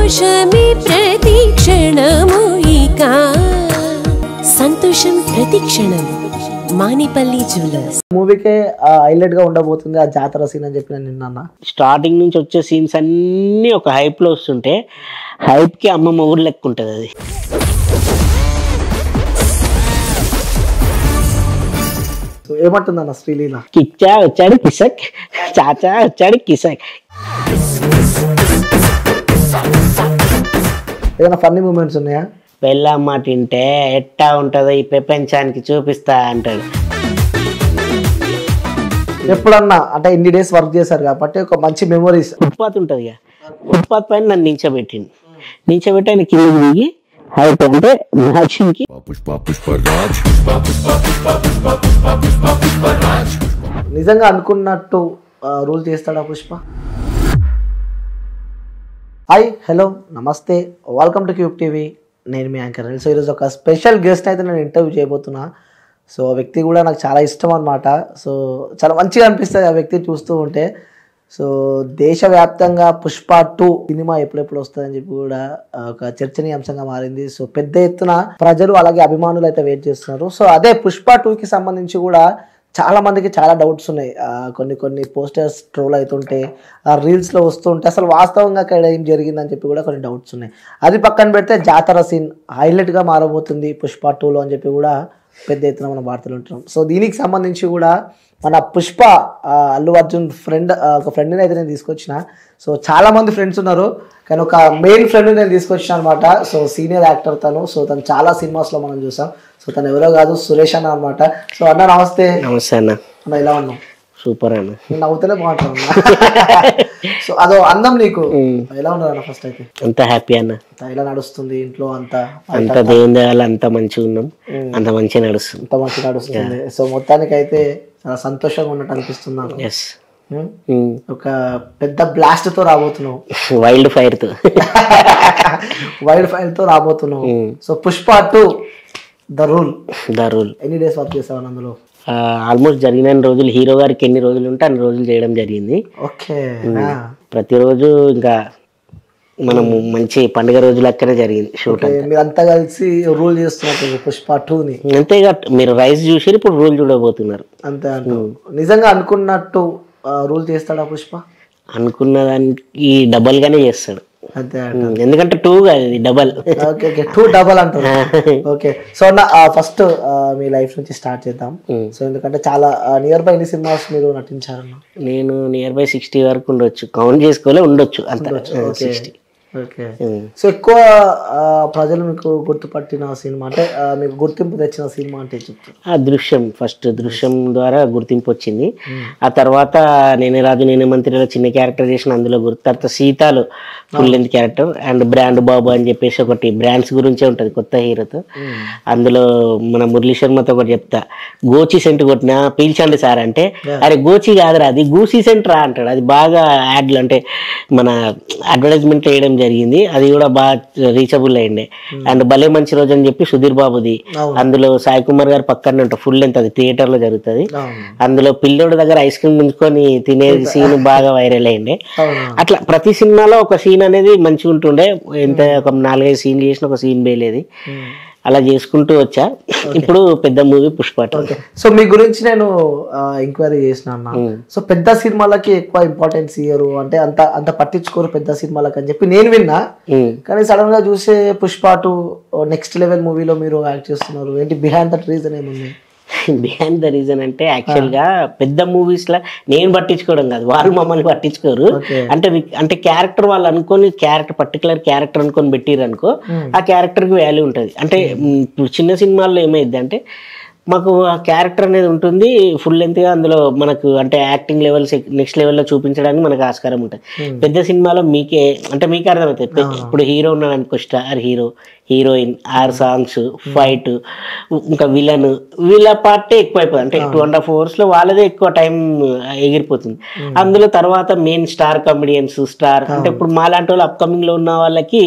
సంతోషమే ప్రతిక్షణము ఇక సంతోషం ప్రతిక్షణం మానిపల్లి జ్యువెలర్స్ మూవీకే హైలైట్ గా ఉండబోతుంది ఆ జాతర సీన్ అని చెప్పి నేను నిన్న స్టార్టింగ్ నుంచి వచ్చే సీన్స్ అన్నీ ఒక హైప్ లో వస్తుంటే హైప్ కి అమ్మమ్మ ఊరు లెక్క ఉంటుంది అది. ఏమంటుందన్న శ్రీలీల? కిచ్చా వచ్చాడు కిసక్, చాచా వచ్చాడు కిసక్. ఏదైనా ఫన్నీ మూమెంట్స్ ఉన్నాయా? పెళ్ళమ్మ తింటే ఎట్టా ఉంటుందో ఈ ప్రపంచానికి చూపిస్తా అంటాడు. ఎప్పుడన్నా అంటే ఇన్ని డేస్ వర్క్ చేశారు కాబట్టి ఒక మంచి మెమరీస్. ఫుట్పాత్ ఉంటుంది కదా, ఫుట్పాత్ పైన నన్ను నించోబెట్టింది. నించోబెట్టి ఆయన కింద దిగి హైట్ అంటే మ్యాచింగ్ కి నిజంగా అనుకున్నట్టు రూల్ చేస్తాడా పుష్ప? హాయ్, హలో, నమస్తే, వెల్కమ్ టు క్యూబ్ టీవీ. నేను మీ యాంకర్. సో ఈరోజు ఒక స్పెషల్ గెస్ట్ అయితే నేను ఇంటర్వ్యూ చేయబోతున్నా. సో ఆ వ్యక్తి కూడా నాకు చాలా ఇష్టం అనమాట. సో చాలా మంచిగా అనిపిస్తుంది ఆ వ్యక్తి చూస్తూ ఉంటే. సో దేశవ్యాప్తంగా పుష్ప 2 సినిమా ఎప్పుడెప్పుడు వస్తుందని చెప్పి కూడా ఒక చర్చనీయాంశంగా మారింది. సో పెద్ద ఎత్తున ప్రజలు అలాగే అభిమానులు అయితే వెయిట్ చేస్తున్నారు. సో అదే పుష్ప 2కి సంబంధించి కూడా చాలా మందికి చాలా డౌట్స్ ఉన్నాయి. కొన్ని పోస్టర్స్ ట్రోల్ అవుతుంటే, రీల్స్లో వస్తుంటే అసలు వాస్తవంగా అక్కడ ఏం జరిగిందని చెప్పి కూడా కొన్ని డౌట్స్ ఉన్నాయి. అది పక్కన పెడితే జాతర సీన్ హైలైట్గా మారబోతుంది పుష్ప 2లో అని చెప్పి కూడా పెద్ద ఎత్తున మనం వార్తలు ఉంటున్నాం. సో దీనికి సంబంధించి కూడా మన పుష్ప అల్లు అర్జున్ ఒక ఫ్రెండ్ని అయితే నేను తీసుకొచ్చిన. సో చాలా మంది ఫ్రెండ్స్ ఉన్నారు, కానీ ఒక మెయిన్ ఫ్రెండ్ నేను తీసుకొచ్చిన అనమాట. సో సీనియర్ యాక్టర్ తను. సో తను చాలా సినిమాస్లో మనం చూసాం. సో తను ఎవరో కాదు, సురేష్ అన్న అనమాట. సో అన్న నమస్తే. నమస్తే అన్న. అన్న ఎలా ఉన్నావు? సూపర్ అన్న. నేను నవ్వుతూనే బాగుంటాను. సో అదో అందం నీకు. ఎలా ఉన్నారు అన్న? ఫస్ట్ అయితే అంత హ్యాపీ అన్న. ఎలా నడుస్తుంది ఇంట్లో? అంత దేవుని దయాల అంత మంచిగా ఉన్నాం, అంత మంచిగా నడుస్తుంది. అంత మంచిగా నడుస్తుంది. సో మొత్తానికి అయితే చాలా సంతోషంగా ఉన్నట్టు అనిపిస్తున్నాను. ఎస్, ఒక పెద్ద బ్లాస్ట్ తో రాబోతున్నావు. వైల్డ్ ఫైర్ తో రాబోతున్నావు. So Pushpa 2 the rule. ఎన్ని డేస్ వర్క్ చేసావు అందులో? ఆల్మోస్ట్ జరిగిన రోజులు, హీరో గారికి ఎన్ని రోజులు ఉంటే అన్ని రోజులు చేయడం జరిగింది. ఓకే. ప్రతిరోజు ఇంకా మనము మంచి పండుగ రోజు లెక్కనే జరిగింది షూట్. మీరు అంతా కలిసి రూల్ చేస్తున్నారు పుష్ప 2ని. అంతేగా, మీరు రైస్ చూసి ఇప్పుడు రూల్ చూడబోతున్నారు. అంతే అంటూ నిజంగా అనుకున్నట్టు రూల్ చేస్తాడా పుష్ప? అనుకున్న దానికి డబల్ గానే చేస్తాడు. అంతే, ఎందుకంటే 2 కాదు, ఇది డబల్. ఓకే, 2 డబల్ అంటారు. ఓకే. సో అన్న ఫస్ట్ మీ లైఫ్ నుంచి స్టార్ట్ చేద్దాం. సో ఎందుకంటే చాలా నియర్ బై ఎన్ని సినిమాస్ మీరు నటించారన్న? నేను నియర్ బై 60 వరకు ఉండొచ్చు, కౌంట్ చేసుకోలే ఉండొచ్చు అంత. 60. ఓకే. సో ఎక్కువ ప్రజలు మీకు గుర్తుపట్టిన సినిమా అంటే మీకు గుర్తింపు తెచ్చిన సినిమా అంటే చెప్తారు? దృశ్యం. ఫస్ట్ దృశ్యం ద్వారా గుర్తింపు వచ్చింది. ఆ తర్వాత నేనే రాజు నేనే మంత్రిలో చిన్న క్యారెక్టర్ చేసిన, అందులో తర్వాత సీతాలో full length character, and brand Babu అని చెప్పేసి ఒకటి బ్రాండ్స్ గురించే ఉంటుంది కొత్త హీరోతో. అందులో మన మురళీ శర్మతో ఒకటి చెప్తా, గోచి సెంట్ కొట్టినా పీల్చండి సార్ అంటే, అరే గోచి కాదురా అది గూసీ సెంట్ రా అంటాడు. అది బాగా యాడ్లు అంటే మన అడ్వర్టైజ్మెంట్ వేయడం జరిగింది. అది కూడా బాగా రీచబుల్ అయ్యిండే. అండ్ భలే మంచి రోజు అని చెప్పి సుధీర్ బాబుది, అందులో సాయి కుమార్ గారు పక్కనే ఉంటారు. ఫుల్ లెంత్, అది థియేటర్ లో జరుగుతుంది. అందులో పిల్లోడు దగ్గర ఐస్ క్రీమ్ ముంచుకొని తినే సీన్ బాగా వైరల్ అయ్యిండే. అట్లా ప్రతి సినిమాలో ఒక సీన్ అనేది మంచిగా ఉంటుండే. ఎంత ఒక 4-5 సీన్లు చేసిన ఒక సీన్ వేయలేదు. అలా చేసుకుంటూ వచ్చా. ఇప్పుడు పెద్ద మూవీ పుష్ప 2. సో మీ గురించి నేను ఎంక్వైరీ చేసిన అన్న. సో పెద్ద సినిమాలకి ఎక్కువ ఇంపార్టెన్స్ ఇయ్యరు, అంటే అంత పట్టించుకోరు పెద్ద సినిమాలకి అని చెప్పి నేను విన్నా. కానీ సడన్ గా చూసే పుష్ప 2 నెక్స్ట్ లెవెల్ మూవీలో మీరు యాక్ట్ చేస్తున్నారు. ఏంటి బిహైండ్ దట్ రీజన్ ఏముంది? బిహైండ్ ద రీజన్ అంటే యాక్చువల్ గా పెద్ద మూవీస్ లా నేను పట్టించుకోవడం కాదు, వాళ్ళు మమ్మల్ని పట్టించుకోరు. అంటే క్యారెక్టర్ వాళ్ళు అనుకొని పర్టికులర్ క్యారెక్టర్ అనుకొని పెట్టిరు అనుకో, ఆ క్యారెక్టర్ కి వాల్యూ ఉంటుంది. అంటే చిన్న సినిమాల్లో ఏమైంది అంటే మాకు ఆ క్యారెక్టర్ అనేది ఉంటుంది ఫుల్ లెంత్గా, అందులో మనకు అంటే యాక్టింగ్ లెవెల్స్ నెక్స్ట్ లెవెల్లో చూపించడానికి మనకు ఆస్కారం ఉంటుంది. పెద్ద సినిమాలో మీకే అర్థమవుతుంది. ఇప్పుడు హీరో ఉన్నాడు అనుకో, star hero, heroine, 6 songs, fight, ఇంకా వీళ్ళ పార్టే ఎక్కువ అయిపోతుంది. అంటే 2.5 hours లో వాళ్ళదే ఎక్కువ టైం ఎగిరిపోతుంది. అందులో తర్వాత మెయిన్ స్టార్ కామెడియన్స్ అంటే ఇప్పుడు మాలాంటి వాళ్ళు అప్కమింగ్ లో ఉన్న వాళ్ళకి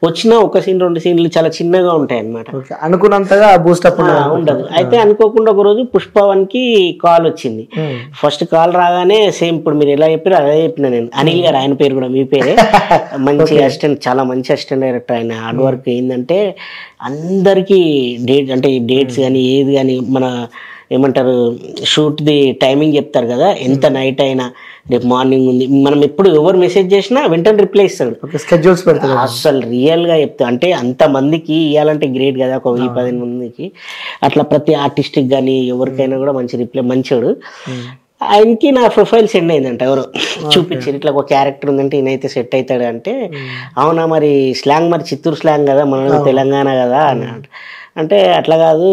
వచ్చిన 1 సీన్ 2 సీన్లు చాలా చిన్నగా ఉంటాయి అన్నమాట, అనుకున్నంతగా బూస్టప్ ఉండదు. అయితే అనుకోకుండా ఒక రోజు పుష్ప1 కి కాల్ వచ్చింది. ఫస్ట్ కాల్ రాగానే సేమ్ ఇప్పుడు మీరు ఎలా చెప్పారు అదే చెప్పిన నేను. అనిల్ గారు, ఆయన పేరు కూడా మీ పేరే. మంచి అసిస్టెంట్, చాలా మంచి అసిస్టెంట్ డైరెక్టర్ ఆయన. హార్డ్ వర్క్ ఏంటంటే అందరికీ డేట్స్ కానీ ఏది కానీ మన ఏమంటారు షూట్ది టైమింగ్ చెప్తారు కదా, ఎంత నైట్ అయినా రేపు మార్నింగ్ ఉంది, మనం ఎప్పుడు ఎవరు మెసేజ్ చేసినా వెంటనే రిప్లై ఇస్తాడు. స్కెడ్యూల్స్ పెడతాడు. అసలు రియల్గా చెప్తా అంటే అంత మందికి ఇవ్వాలంటే గ్రేట్ కదా, ఒక 10-15 మందికి. అట్లా ప్రతి ఆర్టిస్ట్కి కానీ ఎవరికైనా కూడా మంచి రిప్లై, మంచోడు. ఆయనకి నా ప్రొఫైల్ సెండ్ అయిందంట, ఎవరు చూపించారు ఇట్లా ఒక క్యారెక్టర్ ఉందంటే ఈయనైతే సెట్ అవుతాడు అంటే, అవునా మరి స్లాంగ్ మరి చిత్తూరు స్లాంగ్ కదా, మన తెలంగాణ కదా అన్నాడు. అంటే అట్లా కాదు,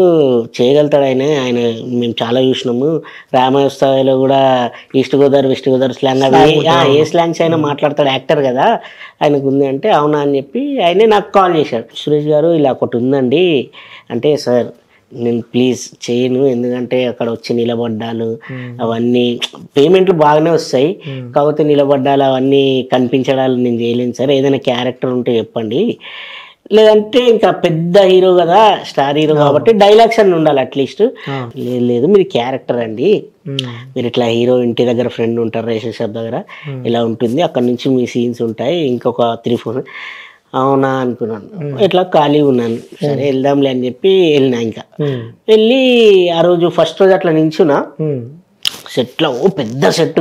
చేయగలుగుతాడు ఆయన మేము చాలా చూసినాము, రామస్థాయిలో కూడా east Godavari west Godavari slang అవి ఏ స్లాంగ్స్ అయినా మాట్లాడతాడు, యాక్టర్ కదా ఆయనకు ఉంది అంటే, అవునా అని చెప్పి ఆయనే నాకు కాల్ చేశాడు. సురేష్ గారు ఇలా ఒకటి ఉందండి అంటే, సార్ నేను ప్లీజ్ చేయను, ఎందుకంటే అక్కడ వచ్చి నిలబడ్డాలు అవన్నీ పేమెంట్లు బాగానే వస్తాయి, కాకపోతే నిలబడ్డాలు అవన్నీ కనిపించడాలు నేను చేయలేను సార్, ఏదైనా క్యారెక్టర్ ఉంటే చెప్పండి, లేదంటే ఇంకా పెద్ద హీరో కదా, స్టార్ హీరో కాబట్టి డైలాగ్స్ అన్నీ ఉండాలి అట్లీస్ట్. లేదు మీరు క్యారెక్టర్ అండి, మీరు ఇట్లా హీరో ఇంటి దగ్గర ఫ్రెండ్ ఉంటారు రేషన్ షాప్ దగ్గర, ఇలా ఉంటుంది, అక్కడ నుంచి మీ సీన్స్ ఉంటాయి, ఇంకొక 3-4. అవునా అనుకున్నాను, ఇట్లా ఖాళీ ఉన్నాను, సరే వెళ్దాంలే అని చెప్పి వెళ్ళినా. ఇంకా వెళ్ళి ఆ రోజు ఫస్ట్ రోజు అట్లా నించున్నా సెట్లో, పెద్ద సెట్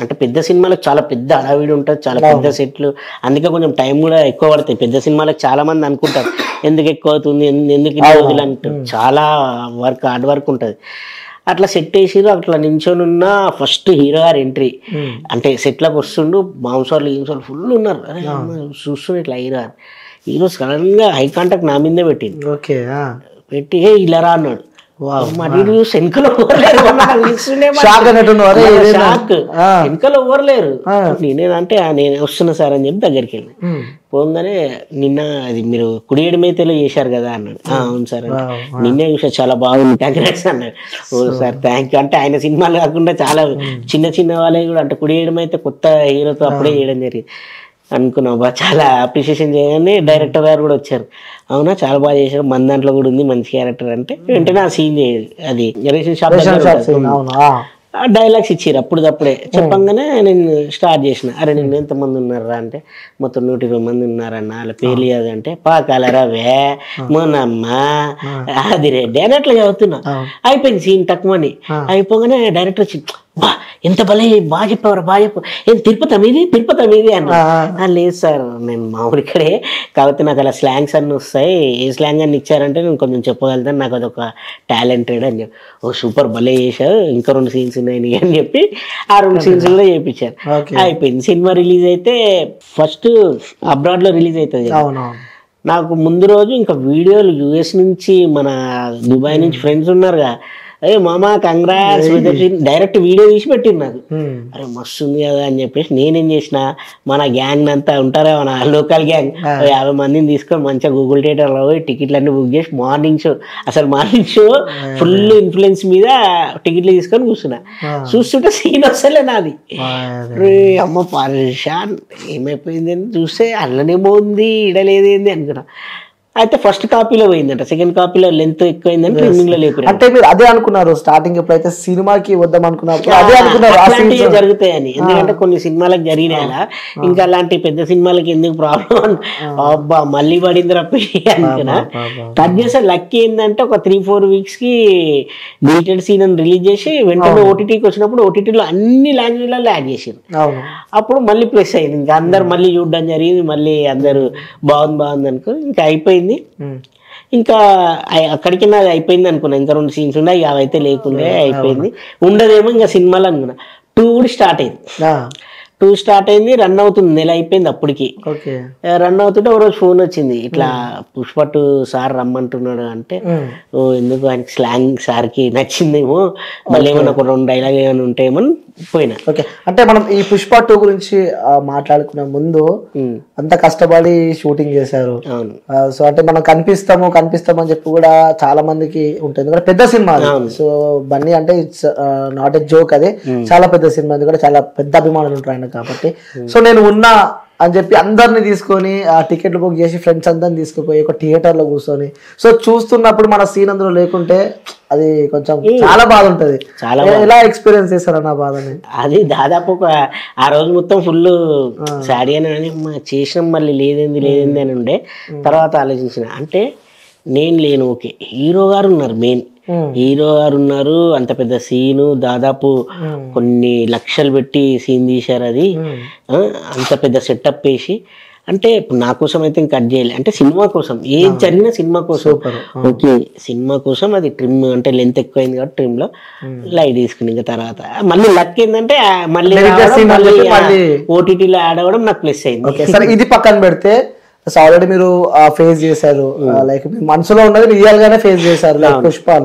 అంటే పెద్ద సినిమాలకు చాలా పెద్ద హడావిడి ఉంటుంది, చాలా పెద్ద సెట్లు, అందుకే కొంచెం టైం కూడా ఎక్కువ పడతాయి. పెద్ద సినిమాలకు చాలా మంది అనుకుంటారు ఎందుకు ఎక్కువ అవుతుంది, ఎందుకు ఇన్ని రోజులు అంటారు, చాలా హార్డ్ వర్క్ ఉంటుంది. అట్లా సెట్ వేసిరు, అట్లా నించొని ఉన్న ఫస్ట్ హీరో గారు ఎంట్రీ అంటే సెట్లకు వస్తుండు, మాంసాలు గింసాలు ఫుల్ ఉన్నారు. అరే చూస్తుండే ఇట్లా హీరో సడన్ గా హై కాంటాక్ట్ నా మీదే పెట్టింది. పెట్టి ఇలా రా అన్నాడు. వెనకలో ఎవరు లేరు, నేనేనంటే నేను వస్తున్నా సార్ అని చెప్పి దగ్గరికి వెళ్ళి పోగానే, నిన్న అది మీరు కుడియడమైతేలో చేశారు కదా అన్నాడు. అవును సార్ అంటే, నిన్నే చూసా చాలా బాగుంది కంగ్రాట్స్ అన్నాడు. ఓ సార్ థ్యాంక్ యూ అంటే, ఆయన సినిమాలు కాకుండా చాలా చిన్న చిన్న వాళ్ళే కూడా అంటే కుడియడమైతే కొత్త హీరోతో అప్పుడే చేయడం జరిగింది అనుకున్నావు, చాలా అప్రిషియేషన్ చేయగానే డైరెక్టర్ గారు కూడా వచ్చారు. అవునా చాలా బాగా చేశారు, మన దాంట్లో కూడా ఉంది మంచి క్యారెక్టర్ అంటే, వెంటనే ఆ సీన్ అది రేషన్ షాప్ డైలాగ్స్ ఇచ్చారు అప్పుడే చెప్పంగానే నేను స్టార్ట్ చేసిన. అరే నేను ఎంతమంది ఉన్నారా అంటే, మొత్తం 120 మంది ఉన్నారన్న, వాళ్ళ పేర్లు అంటే పాకాలరావే మొన్నమ్మ అది రెడ్డి అని అట్లా చదువుతున్నా. అయిపోయింది సీన్ తక్కువని. అయిపోగానే డైరెక్టర్ వచ్చి, బా ఎంత బాగా చెప్పారు, బాగా చెప్పు, ఏం తిరుపతి మీది అన్న. లేదు సార్ నేను మామూలు ఇక్కడే, కాకపోతే నాకు అలా స్లాంగ్స్ అన్నీ వస్తాయి, ఏ స్లాంగ్ అన్ని ఇచ్చారంటే నేను కొంచెం చెప్పగలుగుతాను, నాకు అదొక టాలెంటెడ్ అని చెప్పి. ఓ సూపర్ భలే చేశావు, ఇంకా 2 సీన్స్ ఉన్నాయి అని చెప్పి ఆ 2 సీన్స్ కూడా చేయించారు. అయిపోయింది. సినిమా రిలీజ్ అయితే ఫస్ట్ అబ్రాడ్ లో రిలీజ్ అవుతుంది. నాకు ముందు రోజు ఇంకా వీడియోలు US నుంచి మన దుబాయ్ నుంచి ఫ్రెండ్స్ ఉన్నారుగా, అరే మామా కంగ్రాట్స్ డైరెక్ట్ వీడియో తీసి పెట్టింది నాకు. అరే మస్తు ఉంది కదా అని చెప్పేసి నేనేం చేసిన, మన గ్యాంగ్ అంతా ఉంటారా మన లోకల్ గ్యాంగ్ 50 మందిని తీసుకొని మంచిగా గూగుల్ థియేటర్లో పోయి టికెట్లు అన్ని బుక్ చేసి మార్నింగ్ షో ఫుల్ ఇన్ఫ్లుయెన్స్ మీద టికెట్లు తీసుకొని కూర్చున్నా. చూస్తుంటే సీన్ వస్తలే నాది. అమ్మ పరేషాన్ ఏమైపోయింది అని చూస్తే అల్లనేమో ఉంది ఇడలేదేంది అనుకున్నా. అయితే ఫస్ట్ కాపీలో పోయిందంట, సెకండ్ కాపీలో లెంత్ ఎక్కువైందని ట్రెండింగ్ లో లేపారు. అంటే మీరు అదే అనుకున్నారు స్టార్టింగ్ ఎప్పుడైతే సినిమాకి వద్దాం అనుకున్నారు, అదే అనుకున్నారు అలాంటివి జరుగుతాయని. ఎందుకంటే కొన్ని సినిమాలకు జరిగినాయలా, ఇంకా అలాంటి పెద్ద సినిమాలకి ఎందుకు ప్రాబ్లం, అబ్బా మళ్ళీ పడింది రప్పి అనుకున్నా. కట్ చేసే లక్కీ ఏంటంటే ఒక 3-4 వీక్స్ కి డిలీటెడ్ సీన్ అని రిలీజ్ చేసి వెంటనే ఓటీటీకి వచ్చినప్పుడు ఓటీటీలో అన్ని లాంగ్వేజ్లలో యాడ్ చేసారు. అప్పుడు మళ్ళీ ప్లస్ అయింది, ఇంకా అందరు మళ్ళీ చూడడం జరిగింది, మళ్ళీ అందరు బాగుంది అనుకో, ఇంకా అయిపోయింది. ఇంకా అక్కడికి నాది అయిపోయింది అనుకున్నా, ఇంకా 2 సీన్స్ ఉన్నాయి, అవి అయితే లేకుండే అయిపోయింది, ఉండదేమో ఇంకా సినిమాలు అనుకున్నా. 2 కూడా స్టార్ట్ అయింది. 2 స్టార్ట్ అయింది, రన్ అవుతుంది, నెల అయిపోయింది అప్పటికి. రన్ అవుతుంటే ఒక రోజు ఫోన్ వచ్చింది, ఇట్లా పుష్ప2 సార్ రమ్మంటున్నాడు అంటే, ఓ ఎందుకు ఆయనకి స్లాంగ్ సార్కి నచ్చిందేమో, మళ్ళీ ఏమన్నా ఒక 2 డైలాగ్ ఏమైనా ఉంటాయేమో పోయినా. అంటే మనం ఈ పుష్ప2 గురించి మాట్లాడుకునే ముందు అంత కష్టపడి షూటింగ్ చేశారు. సో అంటే మనం కనిపిస్తాము అని చెప్పి కూడా చాలా మందికి ఉంటుంది, పెద్ద సినిమా. సో బన్నీ అంటే ఇట్స్ నాట్ ఎ జోక్, అదే చాలా పెద్ద సినిమా, కూడా చాలా పెద్ద అభిమానులు ఉంటారు ఆయన కాబట్టి. సో నేను ఉన్న అని చెప్పి అందరిని తీసుకొని ఆ టికెట్లు బుక్ చేసి ఫ్రెండ్స్ అందరిని తీసుకుపోయి ఒక థియేటర్లో కూర్చొని సో చూస్తున్నప్పుడు మన సీన్ అందులో లేకుంటే అది కొంచెం చాలా బాధ ఉంటుంది. ఎలా ఎక్స్పీరియన్స్ చేస్తారన్న బాధని? అది దాదాపు ఆ రోజు మొత్తం ఫుల్ సాడీ అని చేసినాం, మళ్ళీ లేదేంది అని ఉండే. తర్వాత ఆలోచించిన అంటే నేను లేను, ఓకే హీరో గారు ఉన్నారు, మెయిన్ హీరో గారు ఉన్నారు, అంత పెద్ద సీను, దాదాపు కొన్ని లక్షలు పెట్టి సీన్ తీశారు, అది అంత పెద్ద సెటప్ వేసి. అంటే నా కోసం అయితే ఇంకా కట్ చేయాలి, అంటే సినిమా కోసం ఏది జరిగినా సినిమా కోసం, ఓకే సినిమా కోసం అది ట్రిమ్ అంటే లెంత్ ఎక్కువైంది కాబట్టి ట్రిమ్ లో లైట్ తీసుకుని ఇంకా తర్వాత మళ్ళీ లక్ ఏంటంటే మళ్ళీ ఓటీటీలో యాడ్ అవ్వడం నాకు ప్లస్ అయింది. సరే ఇది పక్కన పెడితే ఆల్రెడీ మీరు ఫేస్ చేశారు, లైక్ మీ మనసులో ఉన్నది రియల్ గానే ఫేస్ చేశారు. లైక్ పుష్ప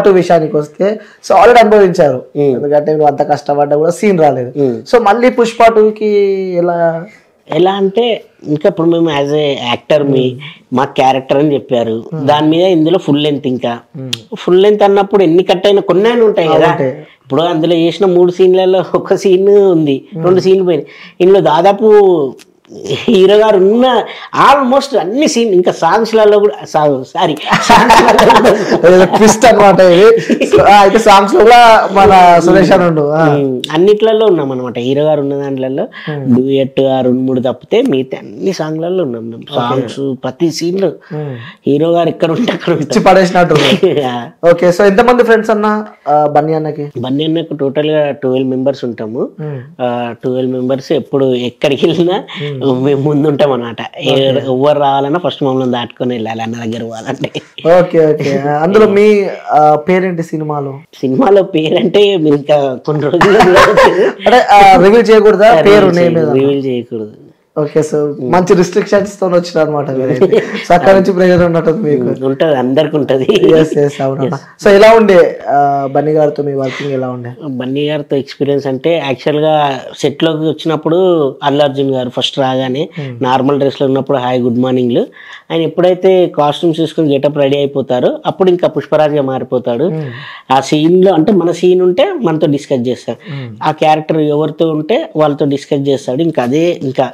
2 విషయానికి వస్తే సో ఆల్రెడీ అనుభవించారు, ఎందుకంటే మీరు అంత కష్టపడ్డా కూడా సీన్ రాలేదు. సో మళ్ళీ పుష్ప 2కి ఎలా అంటే ఇంకా ఇప్పుడు మేము యాజ్ ఏ యాక్టర్ మా క్యారెక్టర్ అని చెప్పారు, దాని మీద ఇందులో ఫుల్ లెంత్, ఇంకా ఫుల్ లెంత్ అన్నప్పుడు ఎన్ని కట్ అయినా కొన్ని అయినా ఉంటాయి కదా. ఇప్పుడు అందులో చేసిన 3 సీన్లలో ఒక సీన్ ఉంది, 2 సీన్లు పోయినాయి. ఇందులో దాదాపు హీరో గారు ఉన్న ఆల్మోస్ట్ అన్ని సీన్, ఇంకా సాంగ్స్లలో కూడా సారీ ట్విస్ట్ అన్నమాట ఇది. అయితే సాంగ్స్ లో మన సురేష్ అను అన్నిట్లలో ఉన్నాం అనమాట. హీరో గారు ఉన్న దాంట్లో డూయట్ 2-3 తప్పితే మిగతా అన్ని సాంగ్లలో ఉన్నాం. సాంగ్స్ ప్రతి సీన్ లో హీరో గారు ఎక్కడ ఉంటే అక్కడ ఇచ్చి పడేసినట్టు. ఓకే, సో ఎంతమంది ఫ్రెండ్స్ అన్న బన్నీ అన్నకి? బన్నీ అన్నకు టోటల్ గా 12 మెంబర్స్ ఉంటాము. 12 మెంబర్స్ ఎప్పుడు ఎక్కడికి వెళ్ళినా మేము ముందు ఉంటాం అనమాట. ఎవరు రావాలన్నా ఫస్ట్ మమ్మల్ని దాటుకొని వెళ్ళాలి అన్న దగ్గర పోవాలంటే. Okay okay. అందులో మీ పేరేంటి సినిమాలో పేరంటే మీరు ఇంకా కొన్ని రోజులు రివీల్ చేయకూడదా? పేరు రివీల్ చేయకూడదు. ఓకే, సో మంచి రిస్ట్రిక్షన్స్ తో వచ్చిన అనమాట. సో అక్కడ నుంచి ప్రెజర్ ఉన్నట్టు మీకు ఉంటది, అందరికి ఉంటది. సో ఎలా ఉండే బన్నీ గారితో మీ వర్కింగ్? ఎలా ఉండే బన్నీ గారితో ఎక్స్పీరియన్స్ అంటే యాక్చువల్ గా సెట్ లోకి వచ్చినప్పుడు అల్లు అర్జున్ గారు ఫస్ట్ రాగానే నార్మల్ డ్రెస్ లో ఉన్నప్పుడు హాయ్ గుడ్ మార్నింగ్ లు, ఆయన ఎప్పుడైతే కాస్ట్యూమ్స్ తీసుకుని గెటప్ రెడీ అయిపోతారో అప్పుడు ఇంకా పుష్పరాజ్ గా మారిపోతాడు. ఆ సీన్ లో అంటే మన సీన్ ఉంటే మనతో డిస్కస్ చేస్తాడు, ఆ క్యారెక్టర్ ఎవరితో ఉంటే వాళ్ళతో డిస్కస్ చేస్తాడు. ఇంకా అదే ఇంకా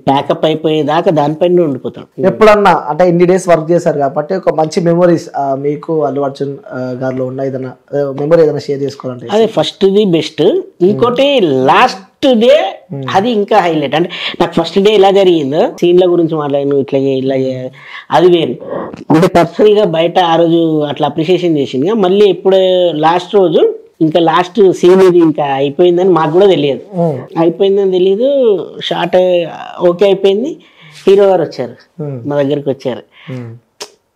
ప్యాకప్ అయిపోయేదాకా దానిపైన ఉండిపోతాడు. ఎప్పుడన్నా అంటే ఇన్ని డేస్ వర్క్ చేశారు కాబట్టి ఒక మంచి మెమరీస్ మీకు అల్లు అర్జున్ గారిలో ఉన్న ఏదైనా మెమరీ ఏదైనా షేర్ చేసుకోవాలంటే? అదే ఫస్ట్ ది బెస్ట్. ఇంకోటి లాస్ట్ డే అది ఇంకా హైలైట్. అంటే నాకు ఫస్ట్ డే ఎలా జరిగిందో సీన్ల గురించి మాట్లాడాను, ఇట్లా ఇలా అది వేరు. అంటే పర్సనల్ గా బయట ఆ రోజు అట్లా అప్రిషియేషన్ చేసింది. మళ్ళీ ఎప్పుడు లాస్ట్ రోజు ఇంకా లాస్ట్ సీన్ ఇది ఇంకా అయిపోయిందని మాకు కూడా తెలియదు, అయిపోయిందని తెలియదు. షార్ట్ ఓకే అయిపోయింది, హీరో గారు వచ్చారు మా దగ్గరికి వచ్చారు.